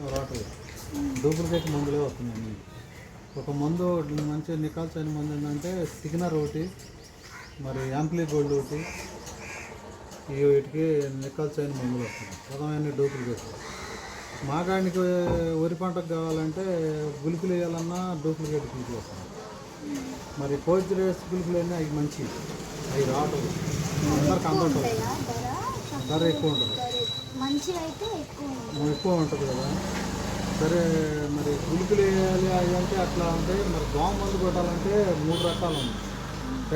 రావట్లేదు. డూప్లికేట్ మందులే వస్తున్నాయి. ఒక మందు మంచి నికాల్స్ అయిన మందు ఏంటంటే సిగ్నర్ ఒకటి, మరి యాంప్లీ గోల్డ్ ఒకటి, ఈ వీటికి నికాల్స్ అయిన మందులు వస్తున్నాయి. ప్రధానమైన డూప్లికేట్. మాగానికి వరి పంటకు కావాలంటే గులికలు వేయాలన్నా డూప్లికేట్ గులికలు వస్తున్నాయి. మరి పోస్ట్ రేస్ గులికలు అన్నీ అవి మంచి, అవి రావట్లేదు. అందరికి అందట్లేదు. ధర ఎక్కువ ఉంటుంది, ఎక్కువ ఉంటుంది కదా. సరే, మరి గులికలు వేయాలి అవి అంటే అట్లా అంటే మరి దోమ మందు కొట్టాలంటే 3 రకాలు ఉన్నాయి.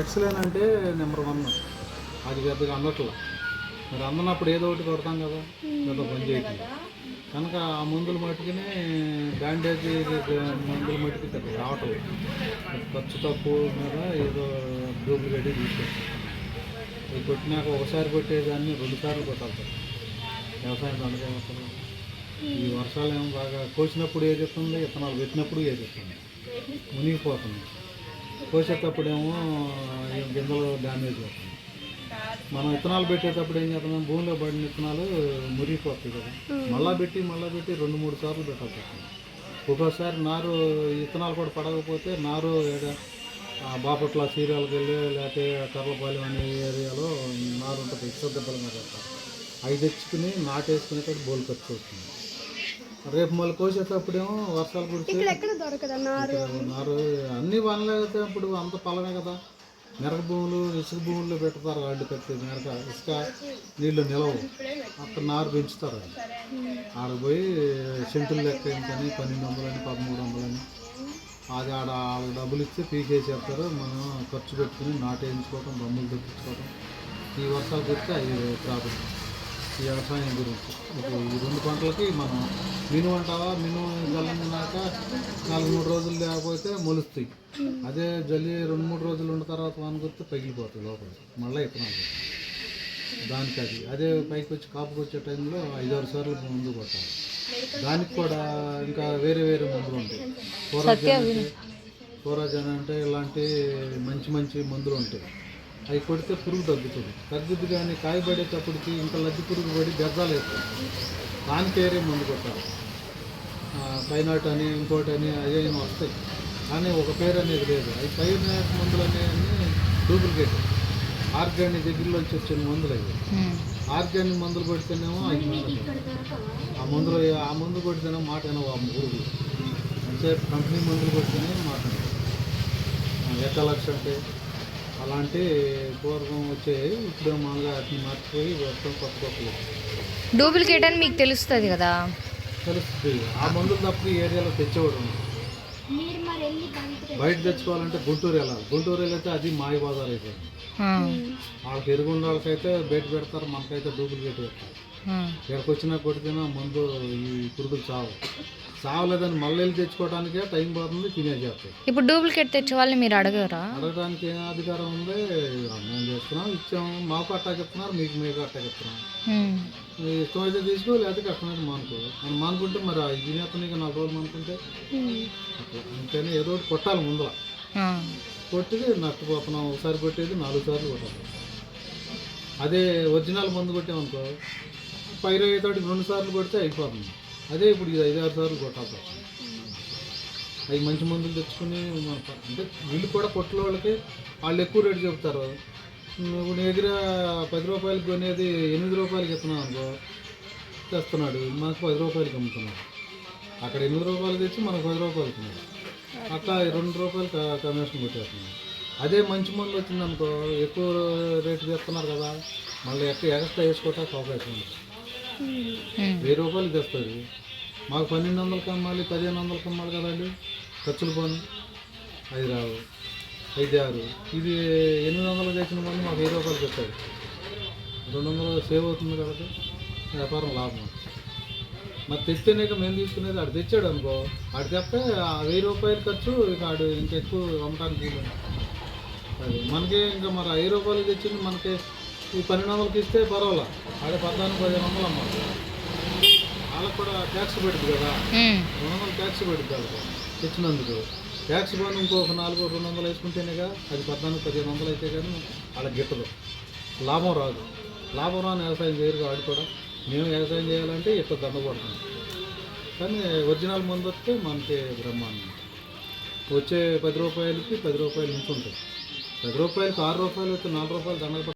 ఎక్సలెన్ అంటే నెంబర్ 1, అది పెద్దగా అందట్లా. మరి అందనప్పుడు ఏదో ఒకటి కొడతాం కదా, ఏదో పని చేయట్లేదు కనుక ఆ మందులు మట్టుకుని బ్యాండేజ్ మందుల మట్టుకు పెద్ద రావట్లేదు. ఖర్చు తక్కువ మీద ఏదో డూప్లికేట్ తీసుకొస్తాం. ఇది కొట్టినాక ఒకసారి కొట్టేదాన్ని 2 సార్లు కొట్టాలి. వ్యవసాయం అందుకే ఈ వర్షాలు ఏమో బాగా కోసినప్పుడు ఏదెత్తుంది, విత్తనాలు పెట్టినప్పుడు ఏదెత్తుంది, మునిగిపోతుంది. కోసేటప్పుడేమో గింజలు డ్యామేజ్ అవుతుంది. మనం విత్తనాలు పెట్టేటప్పుడు ఏం చేస్తున్నాం, భూమిలో పడిన విత్తనాలు మురిగిపోతాయి కదా, మళ్ళీ పెట్టి 2-3 సార్లు పెట్టాల్సి వస్తుంది. ఒక్కోసారి నారు విత్తనాలు కూడా పడకపోతే నారు బాపట్ల సీరియల్కి వెళ్ళి లేకపోతే కర్లపాలెం అనే ఏరియాలో నారు ఉంటుంది, ఇసుక దెబ్బల మీద పెడతారు. అవి తెచ్చుకుని నాటేసుకునేటప్పుడు బోల్ ఖర్చు అవుతుంది. రేపు మళ్ళీ కోసేటప్పుడేమో వర్షాలు కుడితే నారు అన్నీ వనలేకపోతే అప్పుడు అంత పలనే కదా. మెరక భూములు, ఇసుక భూముల్లో పెడతారు, వాళ్ళు కట్టి మెరక ఇసుక నీళ్ళు నిలవు, అక్కడ నారు పెంచుతారు. ఆడకు పోయి సెంటులు లెక్క ఏంటని 1200 అని 1300 అని అది వాళ్ళకి డబ్బులు ఇచ్చి పీకేసేస్తారు. మనం ఖర్చు పెట్టుకుని నాటేయించుకోవటం, బొమ్మలు తెప్పించుకోవటం. ఈ వర్షాలు పెడితే అవి ప్రాబ్లం. ఈ వ్యవసాయం గురించి ఇప్పుడు ఈ 2 పంటలకి మనం మినుము అంటావా, మినుము జల్లినాక 4-3 రోజులు లేకపోతే మొలుస్తాయి. అదే జల్లి 2-3 రోజులు ఉన్న తర్వాత వానకొస్తే పగిలిపోతాయి లోపల, మళ్ళీ విత్తనాలు దానికి. అదే పైకి వచ్చి కాపుకి వచ్చే టైంలో 5-6 సార్లు ముందు కొట్టాలి. దానికి కూడా ఇంకా వేరే మందులు ఉంటాయి. కోరాజన్ అంటే ఇలాంటి మంచి మందులు ఉంటాయి. అవి కొడితే పురుగు తగ్గుతుంది కానీ కాయ పడేటప్పటికి ఇంకా లద్ది పురుగు పడి గర్జాలు వేస్తుంది. దానికి వేరే మందు కొట్టాలి. పైనాట్ అని ఇంకోటి అని అవి వస్తాయి కానీ ఒక పేరు అనేది లేదు. అవి పైనాట్ మందులు అనేవి డూప్లికేట్. ఆర్గానిక్ దగ్గరలో వచ్చిన మందులు అవి. ఆర్గానిక్ మందులు కొడితేనేమో అవి ఆ మందు కొడితేనే మాట అయినా పురుగు అంటే కంపెనీ మందులు కొడితేనే మాట ఎక్కలక్ష అంటే అలాంటి పూర్వం వచ్చాయి. ఇప్పుడు మామూలుగా వాటిని మార్చిపోయి మొత్తం కొత్తలు డూప్లికేట్ అని మీకు తెలుస్తుంది కదా. తెలుస్తుంది. ఆ మందులు తప్ప ఈ ఏరియాలో తెచ్చేవాడు. బయట తెచ్చుకోవాలంటే గుంటూరు వెళ్ళాలి. గుంటూరు వెళ్ళితే అది మాయ బజార్ అయిపోయింది. వాళ్ళకి ఎరుగుండ వాళ్ళకైతే బయట పెడతారు, మనకైతే డూప్లికేట్ పెడతారు. ఇక్కడికి వచ్చినా కొడితేనా మందు ఈ పురుగులు చావలేదని మళ్ళీ వెళ్ళి తెచ్చుకోవడానికే టైం పడుతుంది, తినేసేస్తాయి. ఇప్పుడు డూప్లికేట్ తెచ్చే వాళ్ళని మీరు అడగడానికి ఏం అధికారం ఉంది? మేము చేస్తున్నాం, ఇచ్చాము, మాకు అట్టా చెప్తున్నారు, మీకు అట్టా చెప్తున్నాం. మీ ఇష్టమైతే తీసుకో, లేకపోతే కష్టమైతే మానుకుంటే మరి తినేతనికి 4 రోజులు మానుకుంటే అట్లా. అంతేనే ఏదో ఒకటి కొట్టాలి ముందర. కొట్టి నష్టపోతున్నాం. ఒకసారి కొట్టేది 4 సార్లు కొట్టాలి. అదే ఒరిజినల్ మందు కొట్టామనుకో పైరు అయ్యేతోటి 2 సార్లు కొడితే అయిపోతుంది. అదే ఇప్పుడు ఇది 5-6 సార్లు కొట్టాల్సి వస్తుంది. అవి మంచి మందులు తెచ్చుకుని అంటే వీళ్ళు కూడా కొట్ల వాళ్ళకి వాళ్ళు ఎక్కువ రేటు చెప్తారు. నువ్వు నీ దగ్గర 10 రూపాయలకి కొనేది 8 రూపాయలకి ఇస్తున్నావు అనుకో, తెస్తున్నాడు, మనకు 10 రూపాయలకి అమ్ముతున్నాడు. అక్కడ 8 రూపాయలు తెచ్చి మనకు 10 రూపాయలకి ఉన్నాడు. అట్లా 2 రూపాయలు కమిషన్ కొట్టేస్తున్నాడు. అదే మంచి మందు వచ్చిందనుకో ఎక్కువ రేటు తెస్తున్నారు కదా, మళ్ళీ ఎక్స్ట్రా వేసుకోవటానికి అవకాశం ఉంది. 1000 రూపాయలు తెస్తుంది, మాకు 1200 అమ్మాలి, 1500 అమ్మాలి కదండి. ఖర్చులు పోని అది రావు, 5-6. ఇది 800 తెచ్చిన మంది మాకు 1000 రూపాయలు తెస్తుంది. 200 సేవ్ అవుతుంది కాబట్టి వ్యాపారం లాభం. మరి తెస్తేనే మేము తీసుకునేది. ఆడు తెచ్చాడు అనుకో, ఆడు చెప్తే 1000 రూపాయలు ఖర్చు, ఇక ఆడు ఇంకెక్కువ అమ్మటానికి అది మనకి. ఇంకా మరి 5 రూపాయలు తెచ్చింది మనకి ఈ 1200కి ఇస్తే పర్వాలా, ఆడే 1400-1500 అమ్మాలి. వాళ్ళకి కూడా ట్యాక్స్ పెడుతుంది కదా, 200 ట్యాక్స్ పెడుతుంది వాళ్ళకి తెచ్చినందుకు. ట్యాక్స్ పోని ఇంకొక 400-200 వేసుకుంటేనేగా అది 1400-1500 అయితే కానీ వాళ్ళకి గిట్టదు, లాభం రాదు. లాభం రాని వ్యవసాయం చేయరు. ఆడు కూడా మేము వ్యవసాయం చేయాలంటే ఎక్కువ దండ పడుతుంది. కానీ ఒరిజినల్ మందు వస్తే మనకి బ్రహ్మాండం. వచ్చే 10 రూపాయలకి 10 రూపాయలు నుంచి ఉంటుంది. 10 రూపాయలకి 6 రూపాయలు అయితే 4 రూపాయలు దండగ